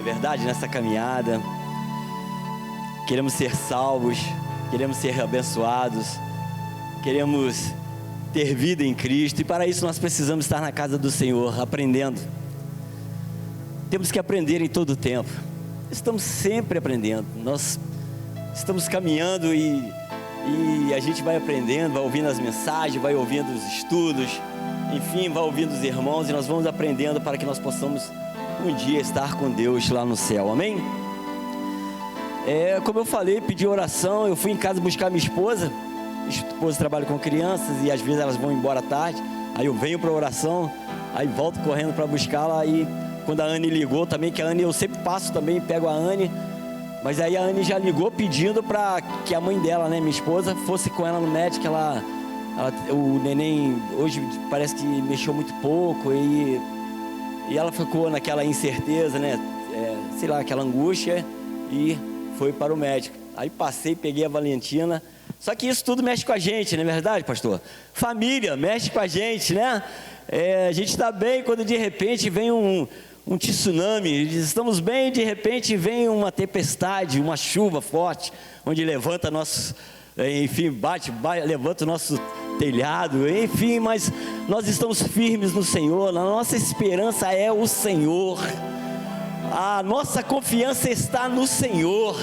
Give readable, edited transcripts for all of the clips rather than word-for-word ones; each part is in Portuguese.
É verdade, nessa caminhada, queremos ser salvos, queremos ser abençoados, queremos ter vida em Cristo, e para isso nós precisamos estar na casa do Senhor, aprendendo. Temos que aprender em todo o tempo, estamos sempre aprendendo, nós estamos caminhando e a gente vai aprendendo, vai ouvindo as mensagens, vai ouvindo os estudos, enfim, vai ouvindo os irmãos, e nós vamos aprendendo para que nós possamos um dia estar com Deus lá no céu, amém? Como eu falei, pedi oração, eu fui em casa buscar minha esposa trabalha com crianças e às vezes elas vão embora tarde, aí eu venho para oração, aí volto correndo para buscá-la. Aí quando a Anne ligou também, que a Anne, eu sempre passo também, pego a Anne, mas aí a Anne já ligou pedindo para que a mãe dela, né, minha esposa, fosse com ela no médico. O neném hoje parece que mexeu muito pouco e ela ficou naquela incerteza, né, sei lá, aquela angústia, e foi para o médico. Aí passei, peguei a Valentina. Só que isso tudo mexe com a gente, não é verdade, pastor? Família mexe com a gente, né? A gente está bem quando de repente vem um tsunami, estamos bem, de repente vem uma tempestade, uma chuva forte, onde levanta nosso, enfim, levanta o nosso telhado, enfim, mas nós estamos firmes no Senhor, a nossa esperança é o Senhor, a nossa confiança está no Senhor,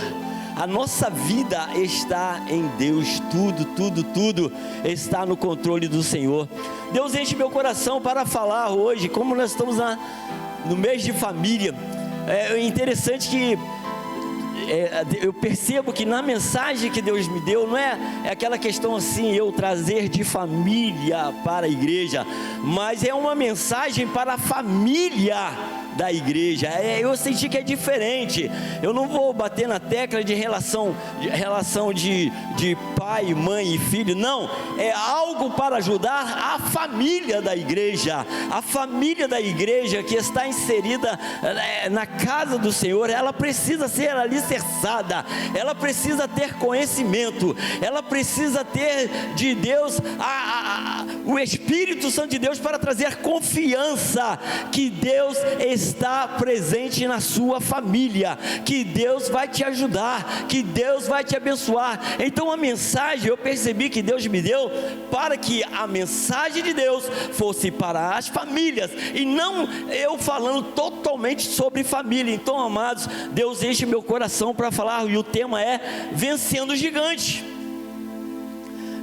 a nossa vida está em Deus, tudo está no controle do Senhor. Deus enche meu coração para falar hoje, como nós estamos no mês de família. É interessante que eu percebo que na mensagem que Deus me deu, não é aquela questão assim, eu trazer de família para a igreja, mas é uma mensagem para a família da igreja. Eu senti que é diferente. Eu não vou bater na tecla de relação de pai, mãe e filho, não, é algo para ajudar a família da igreja. A família da igreja que está inserida na casa do Senhor, ela precisa ser alicerçada, ela precisa ter conhecimento, ela precisa ter de Deus o Espírito Santo de Deus para trazer confiança que Deus está presente na sua família, que Deus vai te ajudar, que Deus vai te abençoar. Então a mensagem eu percebi que Deus me deu para que a mensagem de Deus fosse para as famílias, e não eu falando totalmente sobre família. Então, amados, Deus enche meu coração para falar, e o tema é vencendo o gigante.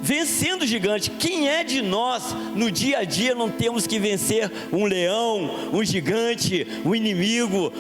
Vencendo o gigante. Quem é de nós no dia a dia não temos que vencer um leão, um gigante, um inimigo,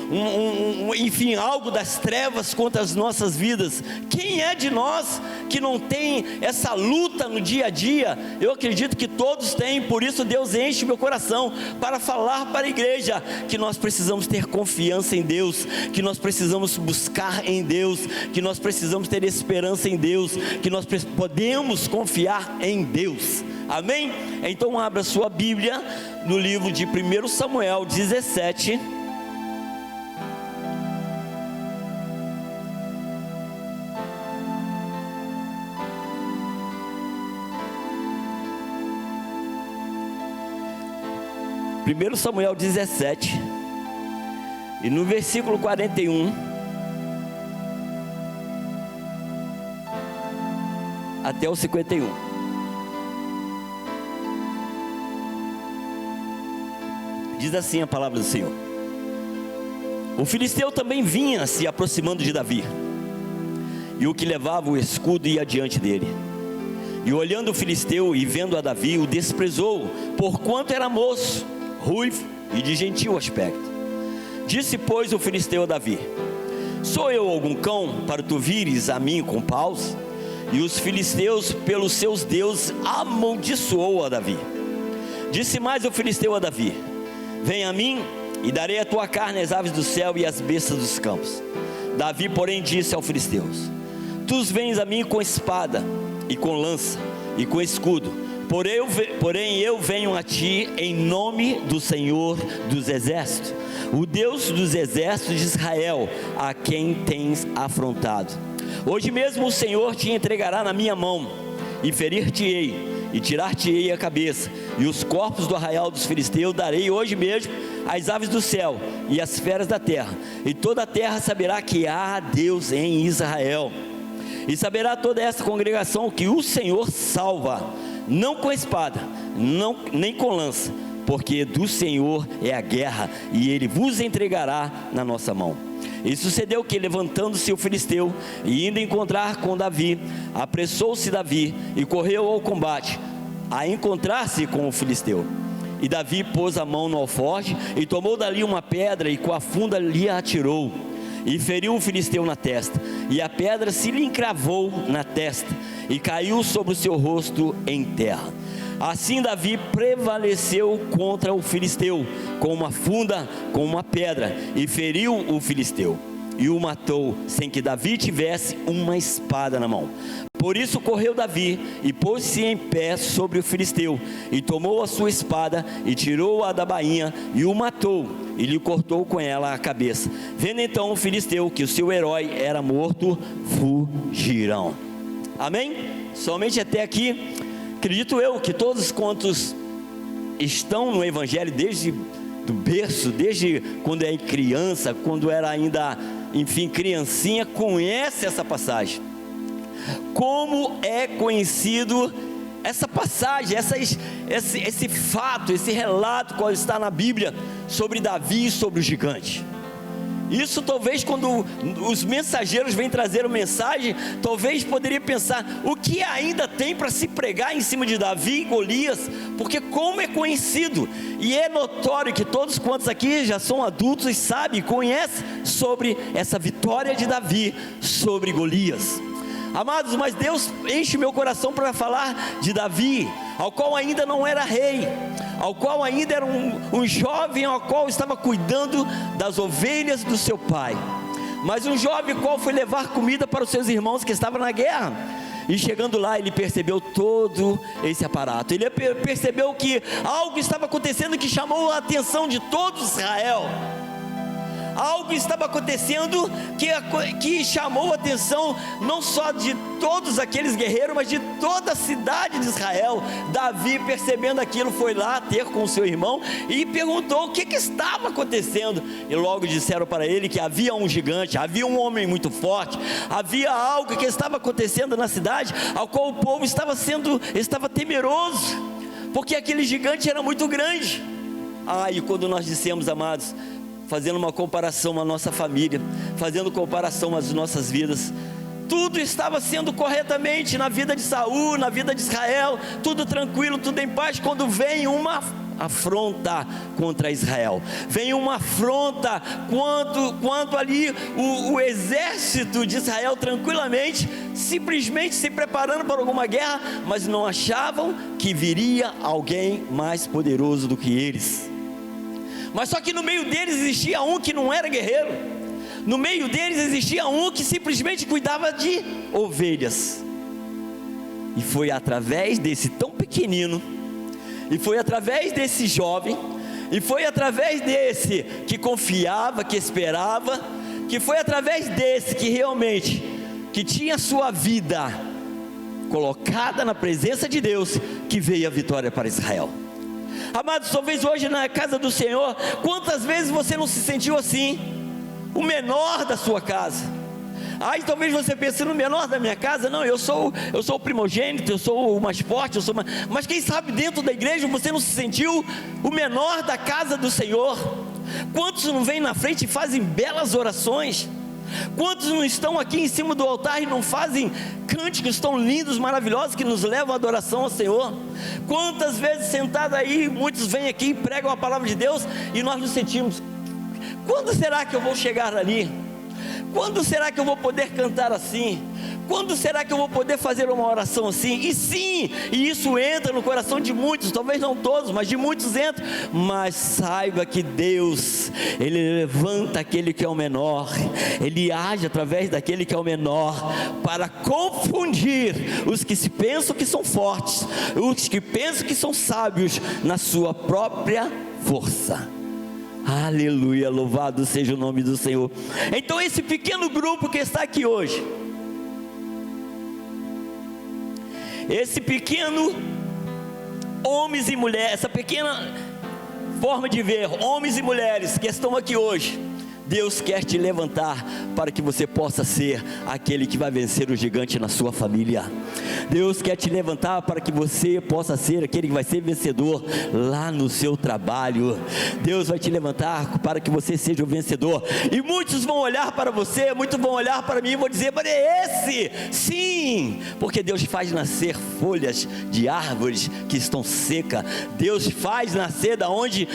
enfim, algo das trevas contra as nossas vidas? Quem é de nós que não tem essa luta no dia a dia? Eu acredito que todos têm. Por isso Deus enche meu coração para falar para a igreja que nós precisamos ter confiança em Deus, que nós precisamos buscar em Deus, que nós precisamos ter esperança em Deus, que nós podemos confiar em Deus, amém? Então abra sua Bíblia no livro de 1 Samuel 17, e no versículo 41 até o 51. Diz assim a palavra do Senhor: o filisteu também vinha se aproximando de Davi, e o que levava o escudo ia diante dele. E olhando o filisteu e vendo a Davi, o desprezou, porquanto era moço, ruivo e de gentil aspecto. Disse, pois, o filisteu a Davi: sou eu algum cão para tu vires a mim com paus? E os filisteus pelos seus deuses amaldiçoou a Davi. Disse mais o filisteu a Davi: vem a mim e darei a tua carne às aves do céu e às bestas dos campos. Davi porém disse aos filisteus: tu vens a mim com espada e com lança e com escudo, porém eu venho a ti em nome do Senhor dos exércitos, o Deus dos exércitos de Israel, a quem tens afrontado. Hoje mesmo o Senhor te entregará na minha mão, e ferir-te-ei, e tirar-te-ei a cabeça, e os corpos do arraial dos filisteus darei hoje mesmo às aves do céu e às feras da terra, e toda a terra saberá que há Deus em Israel. E saberá toda essa congregação que o Senhor salva, não com espada, nem com lança, porque do Senhor é a guerra, e Ele vos entregará na nossa mão. E sucedeu que, levantando-se o filisteu e indo encontrar com Davi, apressou-se Davi e correu ao combate, a encontrar-se com o filisteu. E Davi pôs a mão no alforje e tomou dali uma pedra e com a funda lhe atirou, e feriu o filisteu na testa, e a pedra se lhe encravou na testa, e caiu sobre o seu rosto em terra. Assim Davi prevaleceu contra o filisteu, com uma funda, com uma pedra, e feriu o filisteu, e o matou, sem que Davi tivesse uma espada na mão. Por isso correu Davi, e pôs-se em pé sobre o filisteu, e tomou a sua espada, e tirou-a da bainha, e o matou, e lhe cortou com ela a cabeça. Vendo então o filisteu que o seu herói era morto, fugiram. Amém? Somente até aqui. Acredito eu que todos quantos estão no Evangelho desde do berço, desde quando é criança, quando era ainda, enfim, criancinha, conhece essa passagem. Como é conhecido essa passagem, esse fato, esse relato qual está na Bíblia sobre Davi e sobre o gigante. Isso talvez quando os mensageiros vêm trazer uma mensagem, talvez poderia pensar, o que ainda tem para se pregar em cima de Davi e Golias? Porque como é conhecido, e é notório que todos quantos aqui já são adultos e sabem, conhecem sobre essa vitória de Davi sobre Golias. Amados, mas Deus enche meu coração para falar de Davi, ao qual ainda não era rei, ao qual ainda era um jovem, ao qual estava cuidando das ovelhas do seu pai, mas um jovem qual foi levar comida para os seus irmãos que estavam na guerra. E chegando lá, ele percebeu todo esse aparato, ele percebeu que algo estava acontecendo que chamou a atenção de todo Israel. Algo estava acontecendo que chamou a atenção não só de todos aqueles guerreiros, mas de toda a cidade de Israel. Davi, percebendo aquilo, foi lá ter com o seu irmão e perguntou o que estava acontecendo. E logo disseram para ele que havia um gigante, havia um homem muito forte, havia algo que estava acontecendo na cidade, ao qual o povo estava temeroso, porque aquele gigante era muito grande. E quando nós dissemos, amados, fazendo uma comparação à nossa família, fazendo comparação às nossas vidas, tudo estava sendo corretamente na vida de Saul, na vida de Israel, tudo tranquilo, tudo em paz, quando vem uma afronta contra Israel, vem uma afronta, quando ali o exército de Israel tranquilamente, simplesmente se preparando para alguma guerra, mas não achavam que viria alguém mais poderoso do que eles. Mas só que no meio deles existia um que não era guerreiro, no meio deles existia um que simplesmente cuidava de ovelhas. E foi através desse tão pequenino, e foi através desse jovem, e foi através desse que confiava, que esperava, que foi através desse que realmente, que tinha sua vida colocada na presença de Deus, que veio a vitória para Israel. Amados, talvez hoje na casa do Senhor, quantas vezes você não se sentiu assim, o menor da sua casa? Talvez você pense, no menor da minha casa, não, eu sou o primogênito, eu sou o mais forte, mas quem sabe dentro da igreja você não se sentiu o menor da casa do Senhor? Quantos não vêm na frente e fazem belas orações? Quantos não estão aqui em cima do altar e não fazem cânticos tão lindos, maravilhosos, que nos levam à adoração ao Senhor? Quantas vezes sentados aí, muitos vêm aqui e pregam a palavra de Deus e nós nos sentimos, quando será que eu vou chegar ali? Quando será que eu vou poder cantar assim? Quando será que eu vou poder fazer uma oração assim? E sim, e isso entra no coração de muitos, talvez não todos, mas de muitos entra. Mas saiba que Deus, Ele levanta aquele que é o menor, Ele age através daquele que é o menor, para confundir os que se pensam que são fortes, os que pensam que são sábios na sua própria força. Aleluia, louvado seja o nome do Senhor. Então esse pequeno grupo que está aqui hoje, esse pequeno homens e mulheres, essa pequena forma de ver, homens e mulheres que estão aqui hoje, Deus quer te levantar para que você possa ser aquele que vai vencer o gigante na sua família. Deus quer te levantar para que você possa ser aquele que vai ser vencedor lá no seu trabalho. Deus vai te levantar para que você seja o vencedor. E muitos vão olhar para você, muitos vão olhar para mim e vão dizer: mas é esse? Sim, porque Deus faz nascer folhas de árvores que estão secas. Deus faz nascer da onde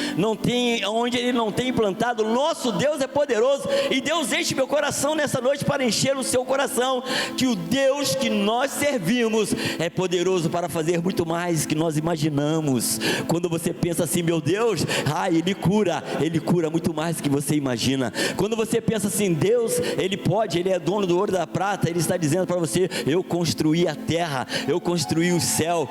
Ele não tem plantado. Nosso Deus é poderoso, e Deus enche meu coração nessa noite para encher o seu coração, que o Deus que nós servimos é poderoso para fazer muito mais que nós imaginamos. Quando você pensa assim: meu Deus, Ele cura muito mais que você imagina. Quando você pensa assim: Deus, Ele pode, Ele é dono do ouro e da prata, Ele está dizendo para você: eu construí a terra, eu construí o céu,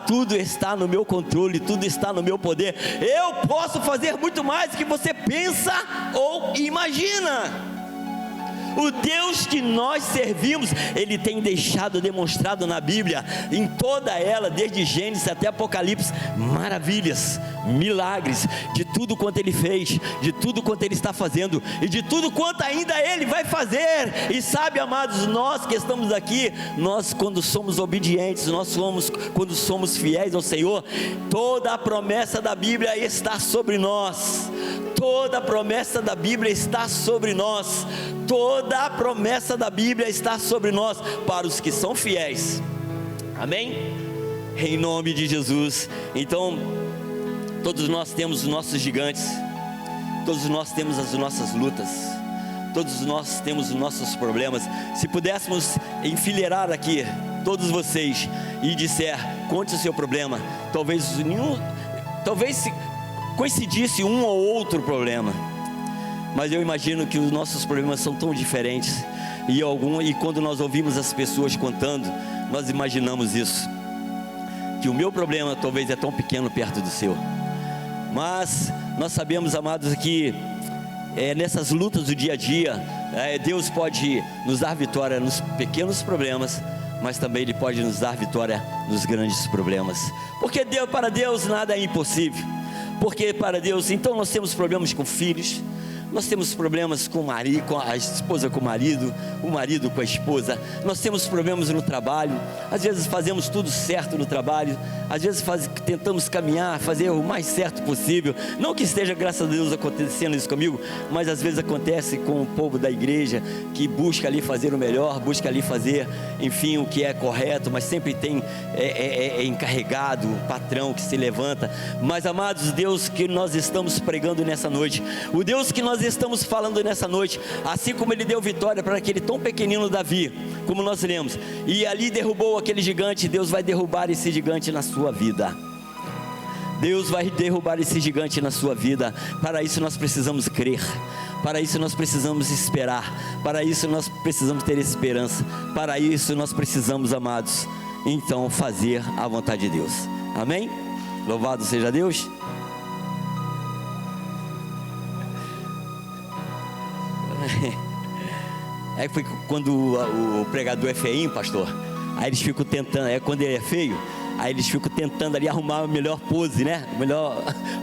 tudo está no meu controle, tudo está no meu poder, eu posso fazer muito mais do que você pensa ou imagina. O Deus que nós servimos, Ele tem deixado demonstrado na Bíblia, em toda ela, desde Gênesis até Apocalipse, maravilhas, milagres, de tudo quanto Ele fez, de tudo quanto Ele está fazendo, e de tudo quanto ainda Ele vai fazer. E sabe, amados, nós que estamos aqui, nós quando somos obedientes, quando somos fiéis ao Senhor, toda a promessa da Bíblia está sobre nós. Toda a promessa da Bíblia está sobre nós. Toda a promessa da Bíblia está sobre nós, para os que são fiéis. Amém? Em nome de Jesus. Então, todos nós temos os nossos gigantes, todos nós temos as nossas lutas, todos nós temos os nossos problemas. Se pudéssemos enfileirar aqui todos vocês e disser: conte o seu problema, talvez se coincidisse um ou outro problema, mas eu imagino que os nossos problemas são tão diferentes, e quando nós ouvimos as pessoas contando, nós imaginamos isso, que o meu problema talvez é tão pequeno perto do seu. Mas nós sabemos, amados, que nessas lutas do dia a dia, Deus pode nos dar vitória nos pequenos problemas, mas também Ele pode nos dar vitória nos grandes problemas, porque para Deus nada é impossível. Porque para Deus, então nós temos problemas com filhos, nós temos problemas com a esposa com o marido com a esposa, nós temos problemas no trabalho. Às vezes fazemos tudo certo no trabalho, às vezes tentamos caminhar, fazer o mais certo possível, não que esteja, graças a Deus, acontecendo isso comigo, mas às vezes acontece com o povo da igreja, que busca ali fazer o melhor, busca ali fazer, enfim, o que é correto, mas sempre tem encarregado, patrão que se levanta. Mas, amados, Deus que nós estamos pregando nessa noite, o Deus que nós estamos falando nessa noite, assim como Ele deu vitória para aquele tão pequenino Davi, como nós lemos, e ali derrubou aquele gigante, Deus vai derrubar esse gigante na sua vida. Deus vai derrubar esse gigante na sua vida. Para isso nós precisamos crer, para isso nós precisamos esperar, para isso nós precisamos ter esperança, para isso nós precisamos, amados, então fazer a vontade de Deus. Amém? Louvado seja Deus. Aí foi quando o pregador é feinho, pastor, aí eles ficam tentando, quando ele é feio, aí eles ficam tentando ali arrumar a melhor pose, né?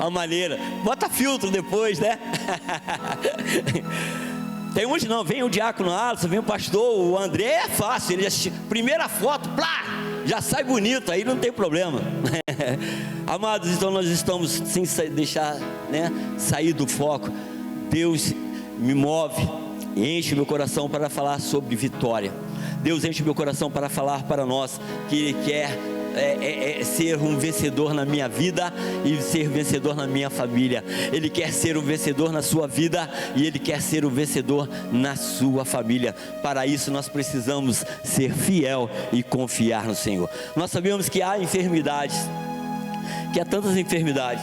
A maneira, bota filtro depois, né? Tem uns não, vem o diácono Alisson, vem o pastor, o André, é fácil, ele primeira foto, plá, já sai bonito, aí não tem problema. Amados, então nós estamos sem deixar, né, sair do foco. Deus me move, enche o meu coração para falar sobre vitória. Deus enche o meu coração para falar para nós que Ele quer ser um vencedor na minha vida e ser vencedor na minha família. Ele quer ser um vencedor na sua vida e Ele quer ser um vencedor na sua família. Para isso nós precisamos ser fiel e confiar no Senhor. Nós sabemos que há enfermidades, que há tantas enfermidades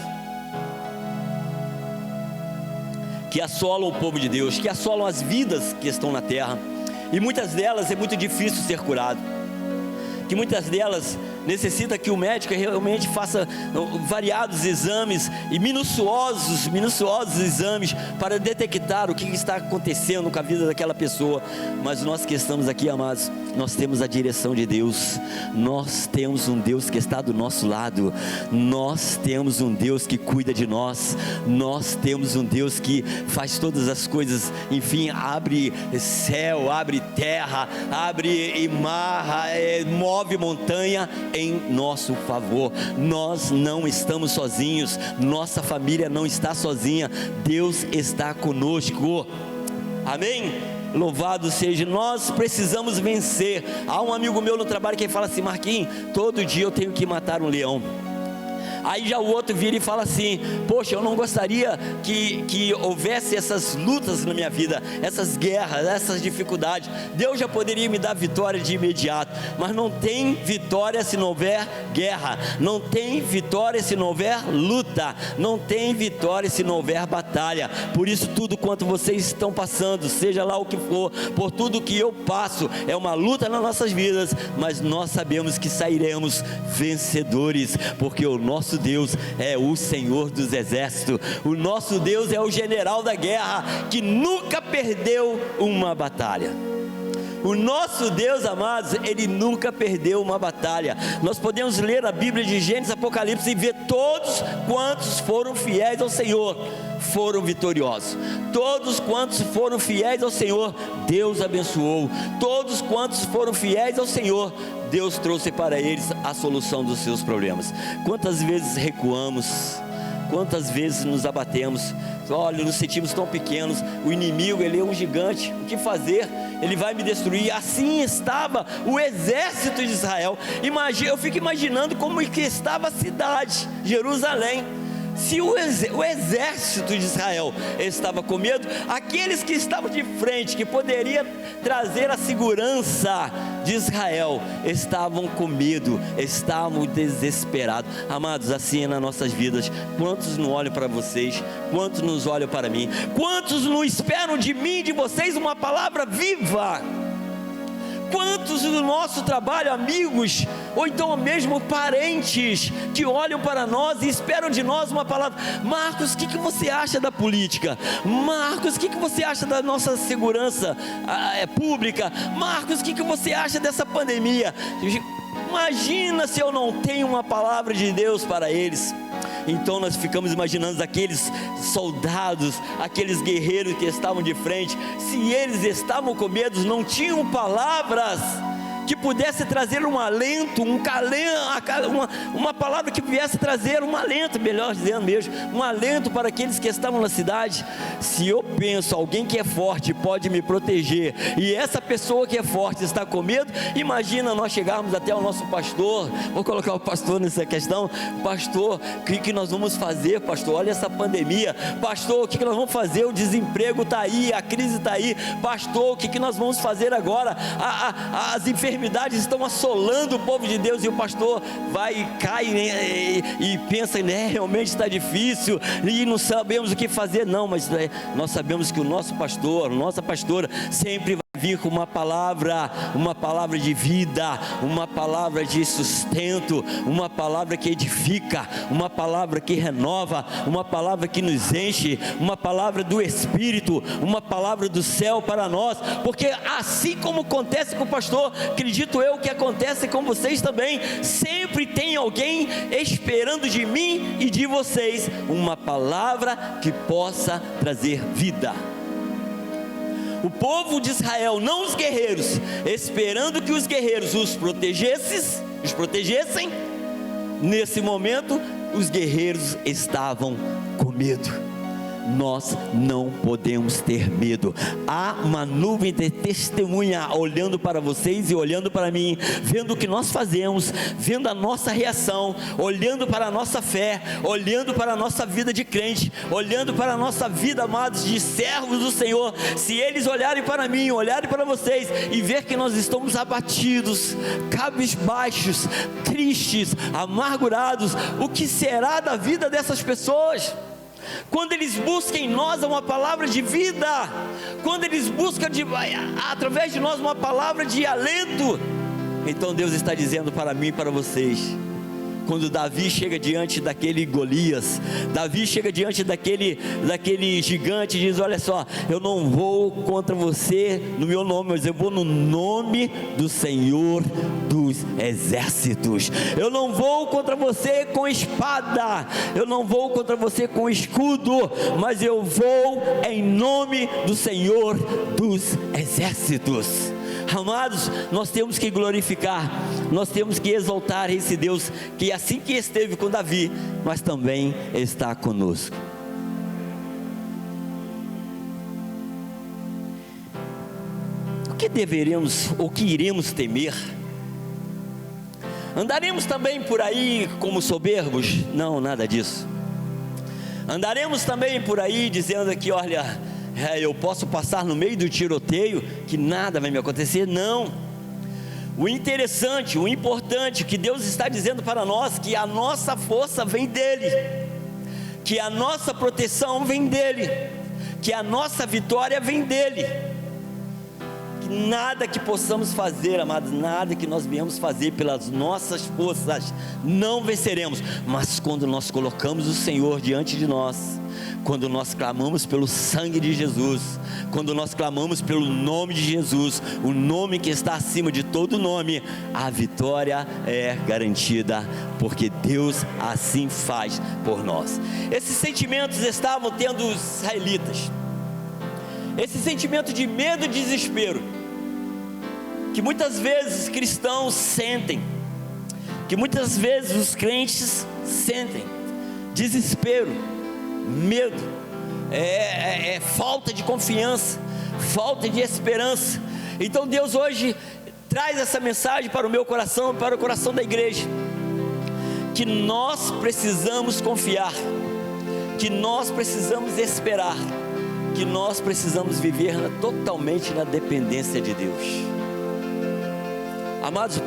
que assolam o povo de Deus, que assolam as vidas que estão na terra, e muitas delas é muito difícil ser curado, que muitas delas necessita que o médico realmente faça variados exames e minuciosos exames para detectar o que está acontecendo com a vida daquela pessoa. Mas nós que estamos aqui, amados, nós temos a direção de Deus, nós temos um Deus que está do nosso lado, nós temos um Deus que cuida de nós, nós temos um Deus que faz todas as coisas, enfim, abre céu, abre terra, abre mar, move montanha em nosso favor. Nós não estamos sozinhos, nossa família não está sozinha, Deus está conosco, amém? Louvado seja. Nós precisamos vencer. Há um amigo meu no trabalho que fala assim: Marquinhos, todo dia eu tenho que matar um leão. Aí já o outro vira e fala assim: poxa, eu não gostaria que houvesse essas lutas na minha vida, essas guerras, essas dificuldades. Deus já poderia me dar vitória de imediato, mas não tem vitória se não houver guerra, não tem vitória se não houver luta, não tem vitória se não houver batalha. Por isso, tudo quanto vocês estão passando, seja lá o que for, por tudo que eu passo, é uma luta nas nossas vidas, mas nós sabemos que sairemos vencedores, porque o nosso Deus é o Senhor dos exércitos, o nosso Deus é o general da guerra, que nunca perdeu uma batalha. O nosso Deus, amados, Ele nunca perdeu uma batalha. Nós podemos ler a Bíblia de Gênesis, Apocalipse e ver todos quantos foram fiéis ao Senhor foram vitoriosos. Todos quantos foram fiéis ao Senhor, Deus abençoou. Todos quantos foram fiéis ao Senhor, Deus trouxe para eles a solução dos seus problemas. Quantas vezes recuamos, quantas vezes nos abatemos, olha, nos sentimos tão pequenos, o inimigo, ele é um gigante, o que fazer? Ele vai me destruir. Assim estava o exército de Israel. Eu fico imaginando como que estava a cidade, Jerusalém. Se o exército de Israel estava com medo, aqueles que estavam de frente, que poderia trazer a segurança de Israel, estavam com medo, estavam desesperados. Amados, assim é nas nossas vidas. Quantos não olham para vocês? Quantos nos olham para mim? Quantos não esperam de mim e de vocês uma palavra viva? Quantos do nosso trabalho, amigos, ou então mesmo parentes, que olham para nós e esperam de nós uma palavra: Marcos, o que você acha da política? Marcos, o que você acha da nossa segurança pública? Marcos, o que você acha dessa pandemia? Imagina se eu não tenho uma palavra de Deus para eles. Então nós ficamos imaginando aqueles soldados, aqueles guerreiros que estavam de frente, se eles estavam com medo, não tinham palavras que pudesse trazer um alento, uma palavra que viesse trazer um alento, melhor dizendo mesmo, um alento para aqueles que estavam na cidade. Se eu penso, alguém que é forte pode me proteger, e essa pessoa que é forte está com medo, imagina nós chegarmos até o nosso pastor. Vou colocar o pastor nessa questão: pastor, o que nós vamos fazer, pastor? Olha essa pandemia, pastor, o que nós vamos fazer? O desemprego está aí, a crise está aí, pastor, o que nós vamos fazer agora? As enfermidades estão assolando o povo de Deus, e o pastor vai e cai, né, e pensa, né, realmente está difícil, e não sabemos o que fazer. Não, mas nós sabemos que o nosso pastor, a nossa pastora, sempre vai vir com uma palavra de vida, uma palavra de sustento, uma palavra que edifica, uma palavra que renova, uma palavra que nos enche, uma palavra do Espírito, uma palavra do céu para nós. Porque assim como acontece com o pastor, acredito eu que acontece com vocês também. Sempre tem alguém esperando de mim e de vocês uma palavra que possa trazer vida. O povo de Israel, não os guerreiros, esperando que os guerreiros os protegessem. Nesse momento, os guerreiros estavam com medo. Nós não podemos ter medo. Há uma nuvem de testemunha olhando para vocês e olhando para mim, vendo o que nós fazemos, vendo a nossa reação, olhando para a nossa fé, olhando para a nossa vida de crente, olhando para a nossa vida, amados, de servos do Senhor. Se eles olharem para mim, olharem para vocês e ver que nós estamos abatidos, cabisbaixos, tristes, amargurados, o que será da vida dessas pessoas? Quando eles buscam em nós uma palavra de vida, quando eles buscam através de nós uma palavra de alento, Então Deus está dizendo para mim e para vocês: quando Davi chega diante daquele Golias, Davi chega diante daquele gigante e diz: olha só, eu não vou contra você no meu nome, mas eu vou no nome do Senhor dos exércitos. Eu não vou contra você com espada, eu não vou contra você com escudo, mas eu vou em nome do Senhor dos exércitos. Amados, nós temos que glorificar, nós temos que exaltar esse Deus que assim que esteve com Davi, mas também está conosco. O que deveremos ou que iremos temer? Andaremos também por aí como soberbos? Não, nada disso. Andaremos também por aí dizendo que, olha, eu posso passar no meio do tiroteio que nada vai me acontecer? Não. O interessante, o importante, que Deus está dizendo para nós, que a nossa força vem dEle, que a nossa proteção vem dEle, que a nossa vitória vem dEle. Que nada que possamos fazer, amados, nada que nós viemos fazer pelas nossas forças, não venceremos. Mas quando nós colocamos o Senhor diante de nós, quando nós clamamos pelo sangue de Jesus, quando nós clamamos pelo nome de Jesus, o nome que está acima de todo nome, a vitória é garantida, porque Deus assim faz por nós. Esses sentimentos estavam tendo os israelitas, esse sentimento de medo e desespero, que muitas vezes cristãos sentem, que muitas vezes os crentes sentem, desespero, medo, falta de confiança, falta de esperança. Então Deus hoje traz essa mensagem para o meu coração, para o coração da igreja, que nós precisamos confiar, que nós precisamos esperar, que nós precisamos viver totalmente na dependência de Deus. Amados,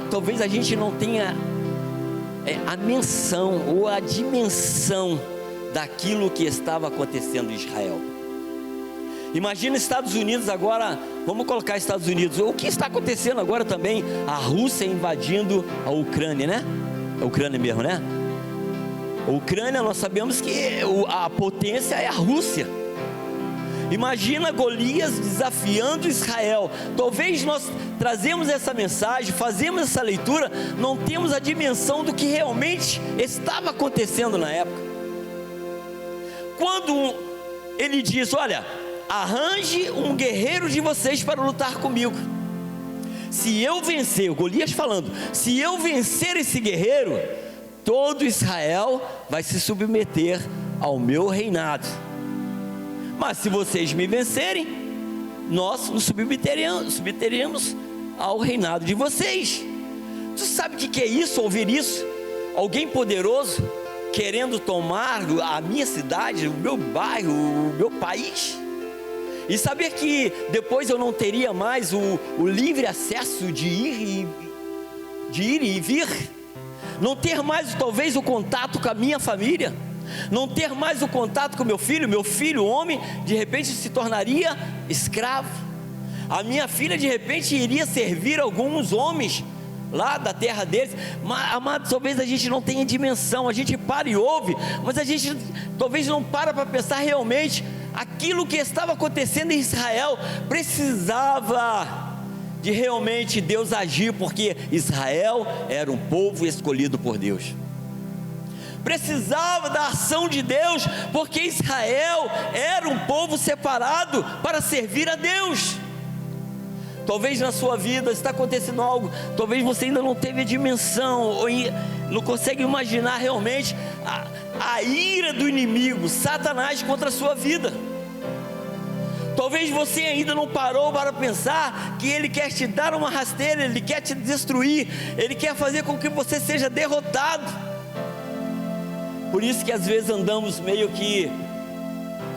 talvez a gente não tenha a menção ou a dimensão daquilo que estava acontecendo em Israel. Imagina Estados Unidos agora, vamos colocar Estados Unidos, o que está acontecendo agora também, a Rússia invadindo a Ucrânia, né? A Ucrânia mesmo, né? A Ucrânia, nós sabemos que a potência é a Rússia. Imagina Golias desafiando Israel. Talvez nós trazemos essa mensagem, fazemos essa leitura, não temos a dimensão do que realmente estava acontecendo na época. Quando ele diz: olha, arranje um guerreiro de vocês para lutar comigo. Se eu vencer, o Golias falando, se eu vencer esse guerreiro, todo Israel vai se submeter ao meu reinado. Mas se vocês me vencerem, nós nos submeteremos ao reinado de vocês. Tu sabe o que é isso, ouvir isso? Alguém poderoso querendo tomar a minha cidade, o meu bairro, o meu país, e saber que depois eu não teria mais o livre acesso de ir e vir, não ter mais talvez o contato com a minha família, não ter mais o contato com meu filho homem, de repente se tornaria escravo, a minha filha de repente iria servir alguns homens lá da terra deles. Mas, amados, talvez a gente não tenha dimensão, a gente para e ouve, mas a gente talvez não para pensar realmente, aquilo que estava acontecendo em Israel, precisava de realmente Deus agir, porque Israel era um povo escolhido por Deus, precisava da ação de Deus, porque Israel era um povo separado para servir a Deus. Talvez na sua vida está acontecendo algo, talvez você ainda não teve a dimensão, ou não consegue imaginar realmente a ira do inimigo, Satanás, contra a sua vida. Talvez você ainda não parou para pensar que ele quer te dar uma rasteira, ele quer te destruir, ele quer fazer com que você seja derrotado. Por isso que às vezes andamos meio que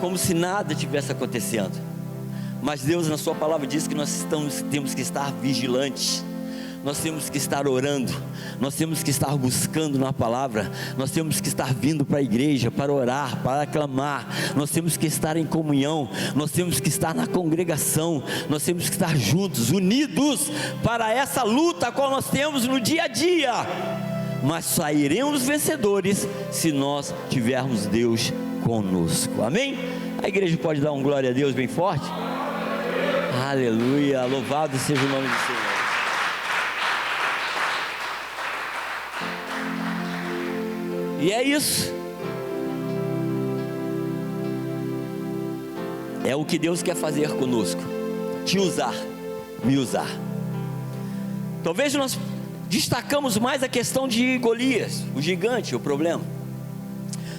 como se nada tivesse acontecendo. Mas Deus na sua palavra diz que nós temos que estar vigilantes. nós temos que estar orando, nós temos que estar buscando na palavra, nós temos que estar vindo para a igreja, para orar, para clamar, nós temos que estar em comunhão, nós temos que estar na congregação, nós temos que estar juntos, unidos, para essa luta qual nós temos no dia a dia, mas sairemos vencedores, se nós tivermos Deus conosco, amém? A igreja pode dar um glória a Deus bem forte? Aleluia, louvado seja o nome do Senhor. E é isso, é o que Deus quer fazer conosco, te usar, me usar. Talvez nós destacamos mais a questão de Golias, o gigante, o problema.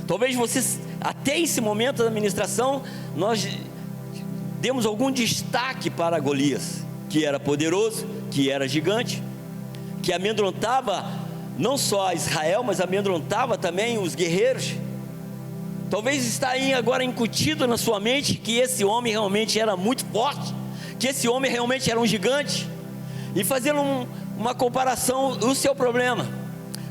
Talvez vocês, até esse momento da ministração, nós demos algum destaque para Golias, que era poderoso, que era gigante, que amedrontava não só Israel, mas amedrontava também os guerreiros. Talvez está aí agora incutido na sua mente que esse homem realmente era muito forte, que esse homem realmente era um gigante, e fazendo uma comparação do seu problema.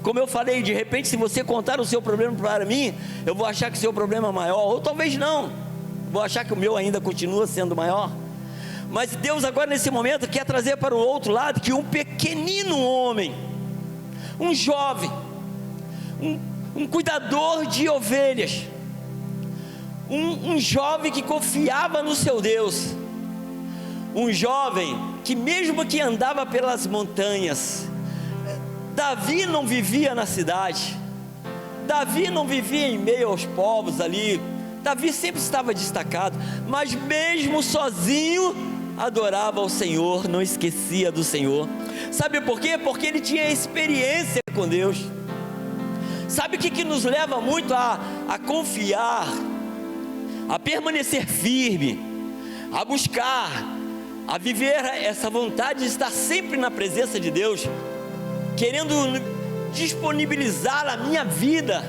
Como eu falei, de repente, se você contar o seu problema para mim, eu vou achar que o seu problema é maior, ou talvez não, vou achar que o meu ainda continua sendo maior. Mas Deus agora nesse momento quer trazer para o outro lado, que um pequenino homem, um jovem, um cuidador de ovelhas, um jovem que confiava no seu Deus, um jovem que mesmo que andava pelas montanhas, Davi não vivia na cidade, Davi não vivia em meio aos povos ali, Davi sempre estava destacado, mas mesmo sozinho, adorava ao Senhor, não esquecia do Senhor. Sabe por quê? Porque ele tinha experiência com Deus. Sabe o que nos leva muito a confiar, a permanecer firme, a buscar, a viver essa vontade de estar sempre na presença de Deus, querendo disponibilizar a minha vida,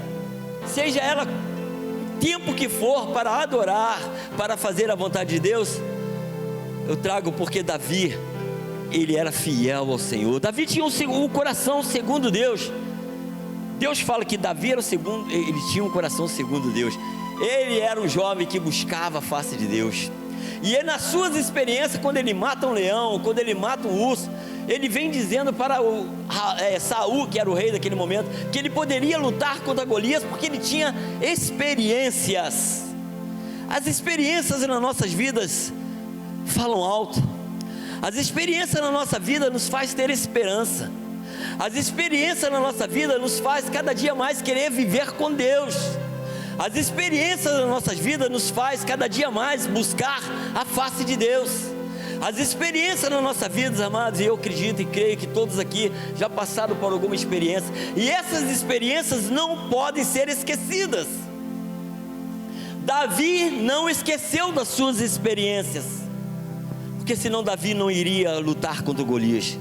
seja ela o tempo que for, para adorar, para fazer a vontade de Deus. Eu trago porque Davi, ele era fiel ao Senhor. Davi tinha um coração segundo Deus. Deus fala que Davi era ele tinha um coração segundo Deus. Ele era um jovem que buscava a face de Deus. E ele, nas suas experiências, quando ele mata um leão, quando ele mata um urso, ele vem dizendo para Saul, que era o rei daquele momento, que ele poderia lutar contra Golias, porque ele tinha experiências. As experiências nas nossas vidas falam alto. As experiências na nossa vida nos faz ter esperança. As experiências na nossa vida nos faz cada dia mais querer viver com Deus. As experiências nas nossas vidas nos faz cada dia mais buscar a face de Deus. As experiências na nossa vida, amados, e eu acredito e creio que todos aqui já passaram por alguma experiência, e essas experiências não podem ser esquecidas. Davi não esqueceu das suas experiências, porque senão Davi não iria lutar contra Golias.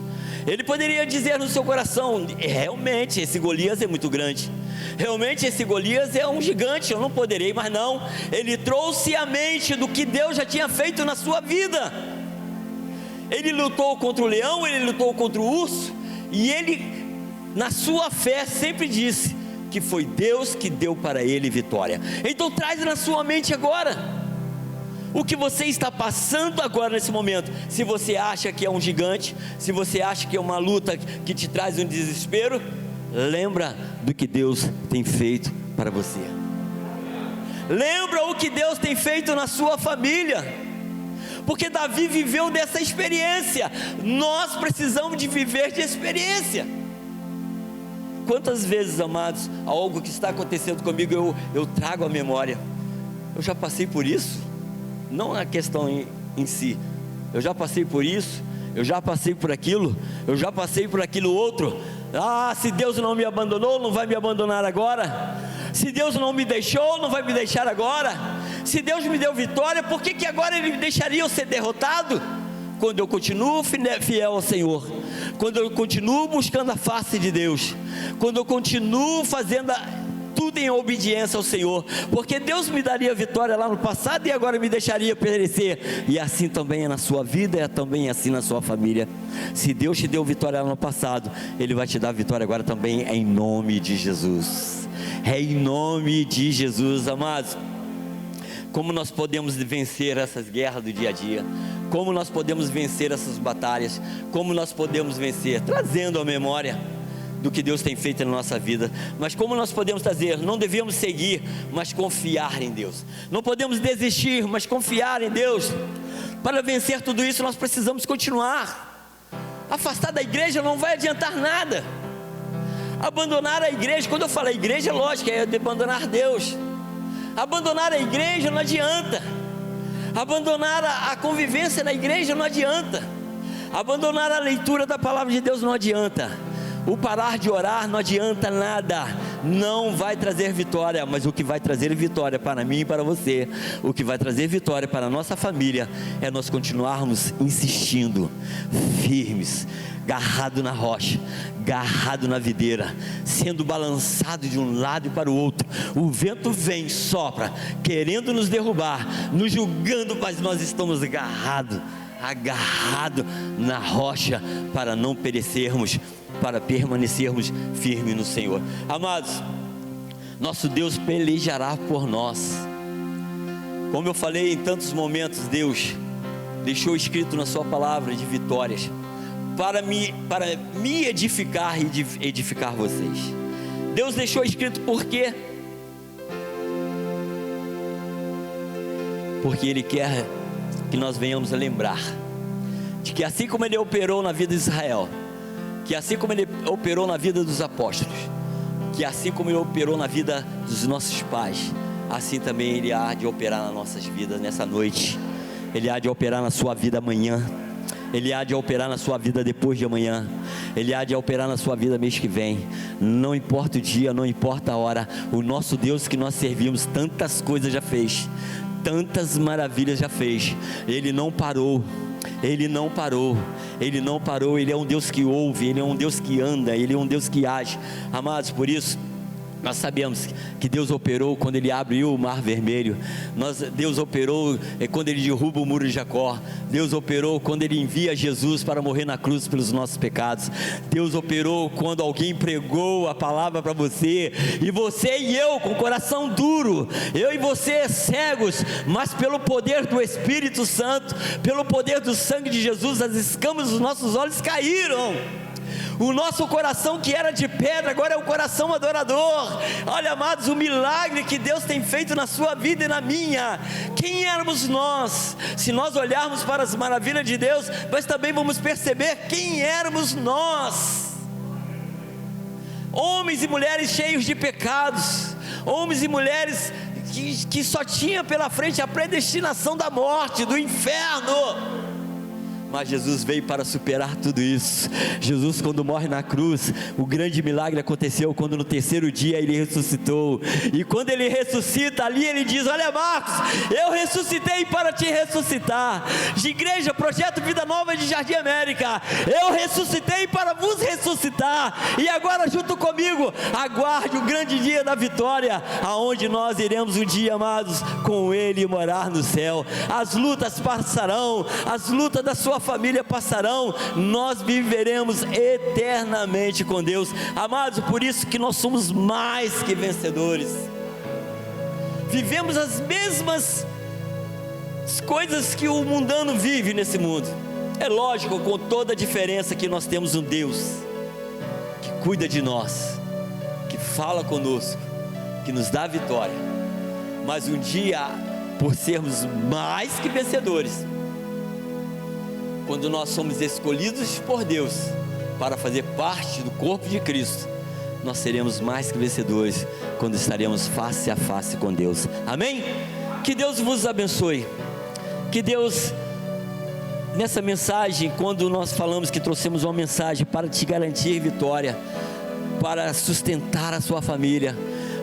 Ele poderia dizer no seu coração: realmente esse Golias é muito grande, realmente esse Golias é um gigante, eu não poderei. Mas não, ele trouxe à mente do que Deus já tinha feito na sua vida. Ele lutou contra o leão, ele lutou contra o urso, e ele, na sua fé, sempre disse que foi Deus que deu para ele vitória. Então traz na sua mente agora o que você está passando agora nesse momento. Se você acha que é um gigante, se você acha que é uma luta que te traz um desespero, lembra do que Deus tem feito para você. Lembra o que Deus tem feito na sua família, porque Davi viveu dessa experiência. Nós precisamos de viver de experiência. Quantas vezes, amados, algo que está acontecendo comigo eu trago à memória: eu já passei por isso. Não a questão em si, eu já passei por isso, eu já passei por aquilo, eu já passei por aquilo outro. Se Deus não me abandonou, não vai me abandonar agora. Se Deus não me deixou, não vai me deixar agora. Se Deus me deu vitória, por que agora Ele me deixaria eu ser derrotado? Quando eu continuo fiel ao Senhor, quando eu continuo buscando a face de Deus, quando eu continuo fazendo tudo em obediência ao Senhor, porque Deus me daria vitória lá no passado e agora me deixaria perecer, e assim também é na sua vida, é também assim na sua família. Se Deus te deu vitória lá no passado, Ele vai te dar vitória agora também, em nome de Jesus. É em nome de Jesus, amados. Como nós podemos vencer essas guerras do dia a dia? Como nós podemos vencer essas batalhas? Como nós podemos vencer? Trazendo a memória do que Deus tem feito na nossa vida. Mas como nós podemos trazer? Não devemos seguir, mas confiar em Deus. Não podemos desistir, mas confiar em Deus. Para vencer tudo isso, nós precisamos continuar. Afastar da igreja não vai adiantar nada. Abandonar a igreja, quando eu falo igreja, lógico, é abandonar Deus. Abandonar a igreja não adianta. Abandonar a convivência na igreja não adianta. Abandonar a leitura da palavra de Deus não adianta. O parar de orar não adianta nada. Não vai trazer vitória. Mas o que vai trazer vitória para mim e para você, o que vai trazer vitória para a nossa família, é nós continuarmos insistindo, firmes, garrado na rocha, garrado na videira, sendo balançado de um lado e para o outro. O vento vem, sopra, querendo nos derrubar, nos julgando, mas nós estamos agarrados na rocha, para não perecermos, para permanecermos firmes no Senhor. Amados, nosso Deus pelejará por nós. Como eu falei em tantos momentos, Deus deixou escrito na sua palavra de vitórias, para me edificar e edificar vocês. Deus deixou escrito por quê? Porque Ele quer que nós venhamos a lembrar de que assim como Ele operou na vida de Israel, que assim como Ele operou na vida dos apóstolos, que assim como Ele operou na vida dos nossos pais, assim também Ele há de operar nas nossas vidas nessa noite. Ele há de operar na sua vida amanhã. Ele há de operar na sua vida depois de amanhã. Ele há de operar na sua vida mês que vem. Não importa o dia, não importa a hora. O nosso Deus que nós servimos, tantas coisas já fez, tantas maravilhas já fez. Ele não parou. Ele não parou. Ele não parou. Ele é um Deus que ouve. Ele é um Deus que anda. Ele é um Deus que age. Amados, por isso nós sabemos que Deus operou quando Ele abriu o mar vermelho. Deus operou quando Ele derruba o muro de Jacó. Deus operou quando Ele envia Jesus para morrer na cruz pelos nossos pecados. Deus operou quando alguém pregou a palavra para você, e você e eu com o coração duro, eu e você cegos, mas pelo poder do Espírito Santo, pelo poder do sangue de Jesus, as escamas dos nossos olhos caíram. O nosso coração que era de pedra, agora é um coração adorador. Olha, amados, o milagre que Deus tem feito na sua vida e na minha. Quem éramos nós? Se nós olharmos para as maravilhas de Deus, mas também vamos perceber quem éramos nós. Homens e mulheres cheios de pecados, homens e mulheres que só tinham pela frente a predestinação da morte, do inferno. Mas Jesus veio para superar tudo isso. Jesus, quando morre na cruz, o grande milagre aconteceu quando no terceiro dia Ele ressuscitou. E quando Ele ressuscita, ali Ele diz: olha, Marcos, eu ressuscitei para te ressuscitar. De igreja, Projeto Vida Nova de Jardim América, eu ressuscitei para vos ressuscitar. E agora junto comigo, aguarde o grande dia da vitória, aonde nós iremos um dia, amados, com Ele morar no céu. As lutas passarão, as lutas da sua família passarão, nós viveremos eternamente com Deus. Amados, por isso que nós somos mais que vencedores. Vivemos as mesmas coisas que o mundano vive nesse mundo. É lógico, com toda a diferença, que nós temos um Deus que cuida de nós, que fala conosco, que nos dá vitória. Mas um dia, por sermos mais que vencedores, quando nós somos escolhidos por Deus para fazer parte do corpo de Cristo, nós seremos mais que vencedores quando estaremos face a face com Deus. Amém? Que Deus vos abençoe. Que Deus, nessa mensagem, quando nós falamos que trouxemos uma mensagem para te garantir vitória, para sustentar a sua família,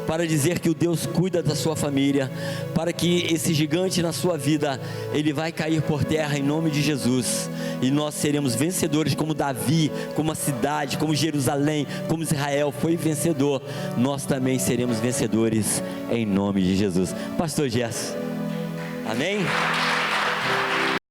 para dizer que o Deus cuida da sua família, para que esse gigante na sua vida, ele vai cair por terra em nome de Jesus, e nós seremos vencedores como Davi, como a cidade, como Jerusalém, como Israel foi vencedor. Nós também seremos vencedores em nome de Jesus. Pastor Gerson, amém?